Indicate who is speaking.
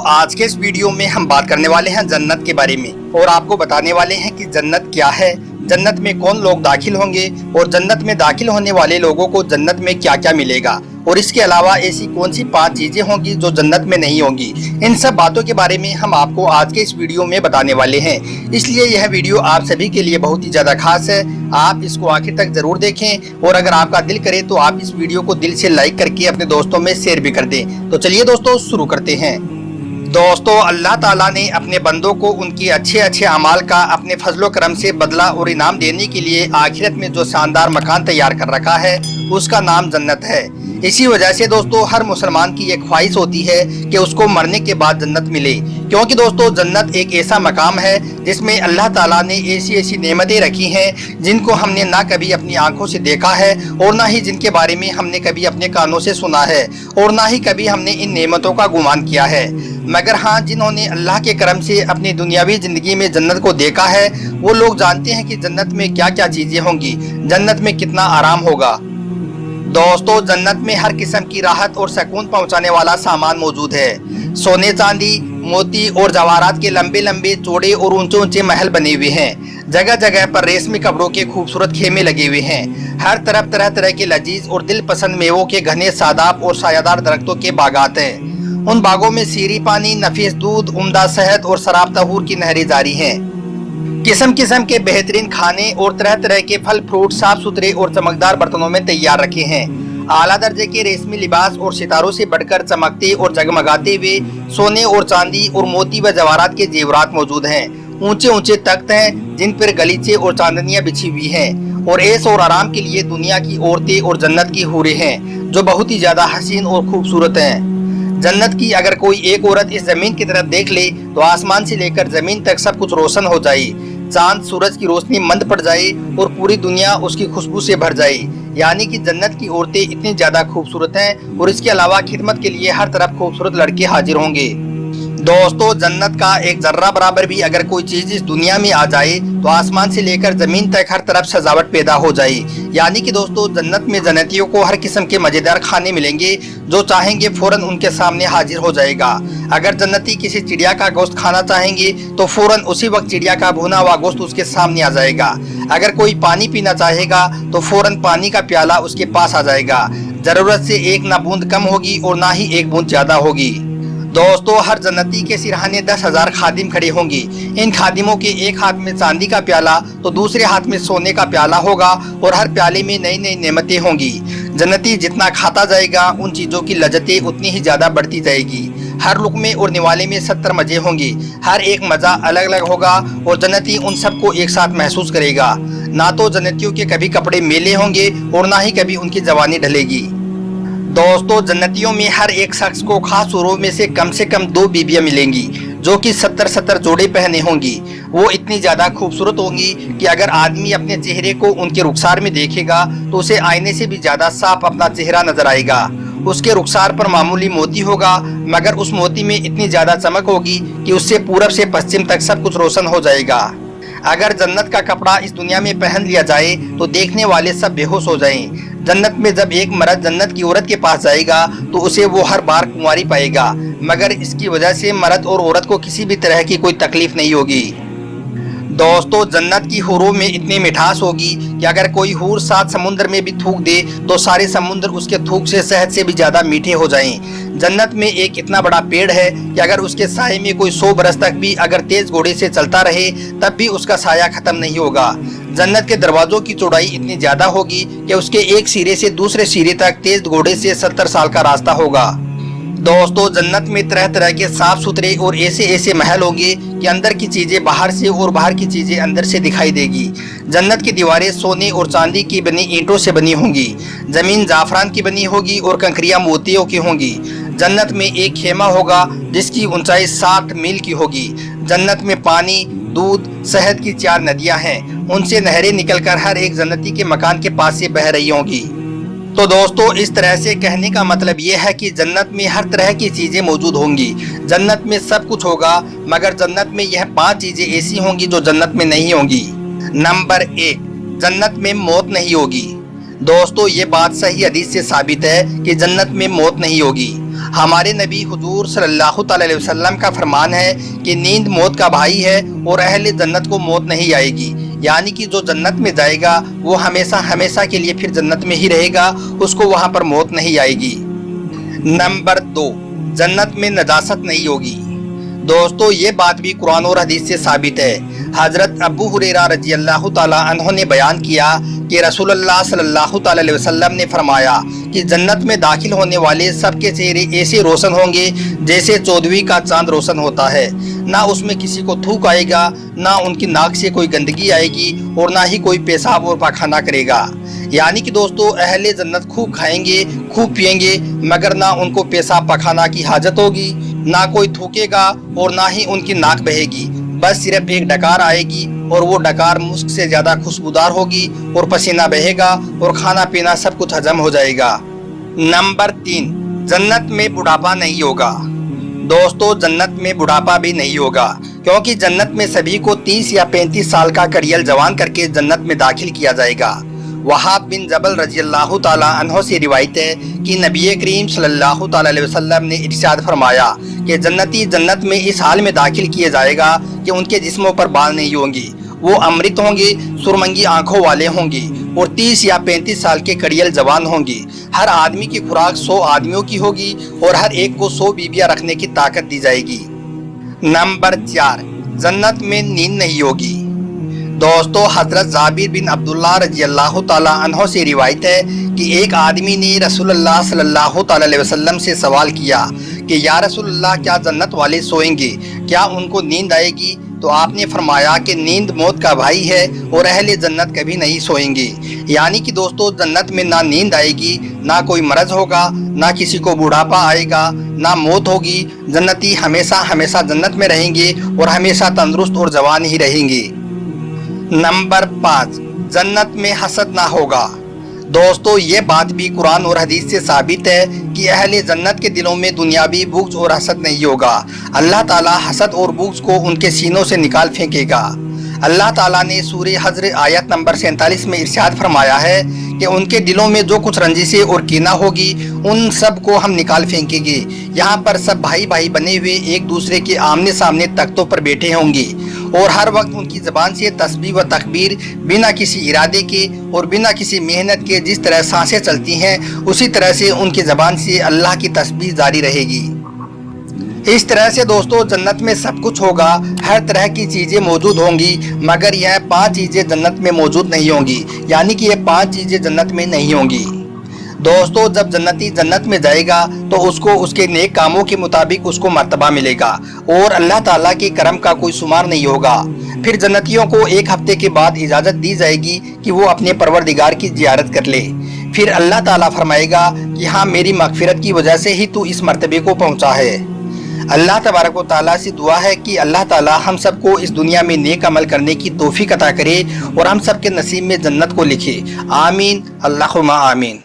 Speaker 1: आज के इस वीडियो में हम बात करने वाले हैं जन्नत के बारे में और आपको बताने वाले हैं कि जन्नत क्या है, जन्नत में कौन लोग दाखिल होंगे और जन्नत में दाखिल होने वाले लोगों को जन्नत में क्या क्या मिलेगा और इसके अलावा ऐसी कौन सी 5 चीजें होंगी जो जन्नत में नहीं होंगी। इन सब बातों के बारे में हम आपको आज के इस वीडियो में बताने वाले हैं, इसलिए यह वीडियो आप सभी के लिए बहुत ही ज्यादा खास है। आप इसको आखिर तक जरूर देखें और अगर आपका दिल करे तो आप इस वीडियो को दिल से लाइक करके अपने दोस्तों में शेयर भी कर दें। तो चलिए दोस्तों शुरू करते हैं। दोस्तों, अल्लाह ताला ने अपने बंदों को उनके अच्छे अच्छे अमाल का अपने फजलो करम से बदला और इनाम देने के लिए आखिरत में जो शानदार मकान तैयार कर रखा है उसका नाम जन्नत है। इसी वजह से दोस्तों हर मुसलमान की ये ख्वाहिश होती है कि उसको मरने के बाद जन्नत मिले, क्योंकि दोस्तों जन्नत एक ऐसा मकाम है जिसमें अल्लाह ताला ने ऐसी ऐसी नेमतें रखी हैं जिनको हमने ना कभी अपनी आंखों से देखा है और ना ही जिनके बारे में हमने कभी अपने कानों से सुना है और ना ही कभी हमने इन नेमतों का गुमान किया है। मगर हाँ, जिन्होंने अल्लाह के करम से अपनी दुनियावी जिंदगी में जन्नत को देखा है वो लोग जानते हैं कि जन्नत में क्या क्या चीजें होंगी, जन्नत में कितना आराम होगा। दोस्तों, जन्नत में हर किस्म की राहत और सुकून पहुंचाने वाला सामान मौजूद है। सोने चांदी मोती और जवाहरात के लंबे लंबे चौड़े और ऊंचे ऊंचे महल बने हुए हैं। जगह जगह पर रेशमी कपड़ों के खूबसूरत खेमे लगे हुए हैं। हर तरफ तरह तरह के लजीज और दिल पसंद मेवों के घने सादाब और सायादार दरख्तों के बागात हैं। उन बागों में सीरी पानी, नफीस दूध, उम्दा शहद और शराब तहूर की नहरें जारी हैं। किस्म किस्म के बेहतरीन खाने और तरह तरह के फल फ्रूट साफ सुथरे और चमकदार बर्तनों में तैयार रखे हैं। आला दर्जे के रेशमी लिबास और सितारों से बढ़कर चमकते और जगमगाते हुए सोने और चांदी और मोती व जवाहरात के जेवरात मौजूद हैं। ऊंचे ऊंचे तख्त हैं जिन पर गलीचे और चांदनियां बिछी हुई हैं और ऐश और आराम के लिए दुनिया की औरतें और जन्नत की हूरें हैं जो बहुत ही ज्यादा हसीन और खूबसूरत हैं। जन्नत की अगर कोई एक औरत इस जमीन की तरफ देख ले तो आसमान से लेकर जमीन तक सब कुछ रोशन हो जाए, चांद सूरज की रोशनी मंद पड़ जाए और पूरी दुनिया उसकी खुशबू से भर जाए। यानी कि जन्नत की औरतें इतनी ज्यादा खूबसूरत हैं और इसके अलावा खिदमत के लिए हर तरफ खूबसूरत लड़के हाजिर होंगे। दोस्तों, जन्नत का एक जर्रा बराबर भी अगर कोई चीज इस दुनिया में आ जाए तो आसमान से लेकर जमीन तक हर तरफ सजावट पैदा हो जाए। यानी कि दोस्तों जन्नत में जन्नतियों को हर किस्म के मजेदार खाने मिलेंगे, जो चाहेंगे फौरन उनके सामने हाजिर हो जाएगा। अगर जन्नती किसी चिड़िया का गोश्त खाना चाहेंगे तो फौरन उसी वक्त चिड़िया का भुना हुआ गोश्त उसके सामने आ जाएगा। अगर कोई पानी पीना चाहेगा तो फौरन पानी का प्याला उसके पास आ जाएगा। जरूरत से एक ना बूंद कम होगी और ना ही एक बूंद ज्यादा होगी। दोस्तों, हर जन्नती के सिरहाने 10,000 खादिम खड़े होंगे। इन खादिमों के एक हाथ में चांदी का प्याला तो दूसरे हाथ में सोने का प्याला होगा और हर प्याले में नई नई नेमतें होंगी। जन्नती जितना खाता जाएगा उन चीज़ों की लज्जतें उतनी ही ज़्यादा बढ़ती जाएगी। हर लुक़मे और निवाले में 70 मज़े होंगे। हर एक मज़ा अलग अलग होगा और जन्नती उन सबको एक साथ महसूस करेगा। ना तो जन्नतियों के कभी कपड़े मेले होंगे और ना ही कभी उनकी जवानी ढलेगी। दोस्तों, जन्नतियों में हर एक शख्स को खास सूरों में से कम 2 बीबियां मिलेंगी जो कि 70 जोड़े पहने होंगी। वो इतनी ज़्यादा खूबसूरत होंगी कि अगर आदमी अपने चेहरे को उनके रुखसार में देखेगा तो उसे आईने से भी ज़्यादा साफ अपना चेहरा नजर आएगा। उसके रुखसार पर मामूली मोती होगा मगर उस मोती में इतनी ज़्यादा चमक होगी कि उससे पूरब से पश्चिम तक सब कुछ रोशन हो जाएगा। अगर जन्नत का कपड़ा इस दुनिया में पहन लिया जाए तो देखने वाले सब बेहोश हो जाएं। जन्नत में जब एक मर्द जन्नत की औरत के पास जाएगा तो उसे वो हर बार कुंवारी पाएगा, मगर इसकी वजह से मर्द और औरत को किसी भी तरह की कोई तकलीफ नहीं होगी। दोस्तों, जन्नत की हूरों में इतनी मिठास होगी कि अगर कोई हूर 7 समुद्र में भी थूक दे तो सारे समुद्र उसके थूक से शहद से भी ज़्यादा मीठे हो जाएं। जन्नत में एक इतना बड़ा पेड़ है कि अगर उसके साये में कोई 100 बरस तक भी अगर तेज घोड़े से चलता रहे तब भी उसका साया खत्म नहीं होगा। जन्नत के दरवाजों की चौड़ाई इतनी ज़्यादा होगी कि उसके एक सिरे से दूसरे सिरे तक तेज घोड़े से 70 साल का रास्ता होगा। दोस्तों, जन्नत में तरह तरह के साफ सुथरे और ऐसे ऐसे महल होंगे कि अंदर की चीज़ें बाहर से और बाहर की चीज़ें अंदर से दिखाई देगी। जन्नत की दीवारें सोने और चांदी की बनी ईंटों से बनी होंगी। ज़मीन जाफरान की बनी होगी और कंकरियां मोतियों की होंगी। जन्नत में एक खेमा होगा जिसकी ऊंचाई 60 मील की होगी। जन्नत में पानी, दूध, शहद की 4 नदियाँ हैं, उनसे नहरें निकलकर हर एक जन्नती के मकान के पास से बह रही होंगी। तो दोस्तों, इस तरह से कहने का मतलब ये है कि जन्नत में हर तरह की चीज़ें मौजूद होंगी। जन्नत में सब कुछ होगा मगर जन्नत में यह 5 चीज़ें ऐसी होंगी जो जन्नत में नहीं होंगी। नंबर 1, जन्नत में मौत नहीं होगी। दोस्तों, ये बात सही हदीस से साबित है कि जन्नत में मौत नहीं होगी। ہمارے نبی حضور صلی اللہ علیہ وسلم کا فرمان ہے کہ نیند موت کا بھائی ہے اور اہل جنت کو موت نہیں آئے گی، یعنی کہ جو جنت میں جائے گا وہ ہمیشہ ہمیشہ کے لیے پھر جنت میں ہی رہے گا، اس کو وہاں پر موت نہیں آئے گی۔ نمبر 2، جنت میں نجاست نہیں ہوگی۔ دوستو یہ بات بھی قرآن اور حدیث سے ثابت ہے۔ حضرت ابو ہریرہ رضی اللہ تعالی عنہ نے بیان کیا کہ رسول اللہ صلی اللہ تعالی علیہ وسلم نے فرمایا کہ جنت میں داخل ہونے والے سب کے چہرے ایسے روشن ہوں گے جیسے 14ویں کا چاند روشن ہوتا ہے، نہ اس میں کسی کو تھوک آئے گا، نہ ان کی ناک سے کوئی گندگی آئے گی اور نہ ہی کوئی پیشاب اور پاخانہ کرے گا۔ یعنی کہ دوستو اہل جنت خوب کھائیں گے، خوب پئیں گے، مگر نہ ان کو پیشاب پاخانہ کی حاجت ہوگی، نہ کوئی تھوکے گا اور نہ ہی ان کی ناک بہے گی، بس صرف ایک ڈکار آئے گی اور وہ ڈکار مسک سے زیادہ خوشبودار ہوگی اور پسینہ بہے گا اور کھانا پینا سب کچھ ہضم ہو جائے گا۔ نمبر 3، جنت میں بڑھاپا نہیں ہوگا۔ دوستو جنت میں بڑھاپا بھی نہیں ہوگا، کیونکہ جنت میں سبھی کو 30 یا 35 سال کا کڑیل جوان کر کے جنت میں داخل کیا جائے گا۔ وہاب بن جبل رضی اللہ تعالی عنہ سے روایت ہے کہ نبی کریم صلی اللہ تعالی علیہ وسلم نے ارشاد فرمایا کہ جنتی جنت میں اس حال میں داخل کیے جائے گا کہ ان کے جسموں پر بال نہیں ہوں گے، وہ امرت ہوں گے، سرمنگی آنکھوں والے ہوں گے اور 30 یا 35 سال کے کڑیل جوان ہوں گے۔ ہر آدمی کی خوراک 100 آدمیوں کی ہوگی اور ہر ایک کو 100 بیویاں رکھنے کی طاقت دی جائے گی۔ نمبر 4، جنت میں نیند نہیں ہوگی۔ دوستو حضرت جابر بن عبداللہ رضی اللہ تعالی عنہ سے روایت ہے کہ ایک آدمی نے رسول اللہ صلی اللہ تعالی علیہ وسلم سے سوال کیا کہ یا رسول اللہ کیا جنت والے سوئیں گے، کیا ان کو نیند آئے گی؟ تو آپ نے فرمایا کہ نیند موت کا بھائی ہے اور اہل جنت کبھی نہیں سوئیں گے۔ یعنی کہ دوستو جنت میں نہ نیند آئے گی، نہ کوئی مرض ہوگا، نہ کسی کو بڑھاپا آئے گا، نہ موت ہوگی۔ جنتی ہمیشہ ہمیشہ جنت میں رہیں گے اور ہمیشہ تندرست اور جوان ہی رہیں گے۔ نمبر 5، جنت میں حسد نہ ہوگا۔ دوستو یہ بات بھی قرآن اور حدیث سے ثابت ہے کہ اہل جنت کے دلوں میں دنیاوی بغض اور حسد نہیں ہوگا۔ اللہ تعالیٰ حسد اور بغض کو ان کے سینوں سے نکال پھینکے گا۔ اللہ تعالیٰ نے سورہ حجر آیت نمبر 47 میں ارشاد فرمایا ہے کہ ان کے دلوں میں جو کچھ رنجشیں اور کینہ ہوگی ان سب کو ہم نکال پھینکیں گے۔ یہاں پر سب بھائی بھائی بنے ہوئے ایک دوسرے کے آمنے سامنے تختوں پر بیٹھے ہوں گے اور ہر وقت ان کی زبان سے تسبیح و تکبیر بنا کسی ارادے کے اور بنا کسی محنت کے جس طرح سانسیں چلتی ہیں اسی طرح سے ان کی زبان سے اللہ کی تسبیح جاری رہے گی۔ اس طرح سے دوستو جنت میں سب کچھ ہوگا، ہر طرح کی چیزیں موجود ہوں گی، مگر یہ 5 چیزیں جنت میں موجود نہیں ہوں گی، یعنی کہ یہ 5 چیزیں جنت میں نہیں ہوں گی۔ دوستو جب جنتی جنت میں جائے گا تو اس کو اس کے نیک کاموں کے مطابق اس کو مرتبہ ملے گا اور اللہ تعالیٰ کے کرم کا کوئی شمار نہیں ہوگا۔ پھر جنتیوں کو 1 ہفتے کے بعد اجازت دی جائے گی کہ وہ اپنے پروردگار کی زیارت کر لے۔ پھر اللہ تعالیٰ فرمائے گا کہ ہاں میری مغفرت کی وجہ سے ہی تو اس مرتبے کو پہنچا ہے۔ اللہ تبارک و تعالیٰ سے دعا ہے کہ اللہ تعالیٰ ہم سب کو اس دنیا میں نیک عمل کرنے کی توفیق عطا کرے اور ہم سب کے نصیب میں جنت کو لکھے۔ آمین، اللہم آمین۔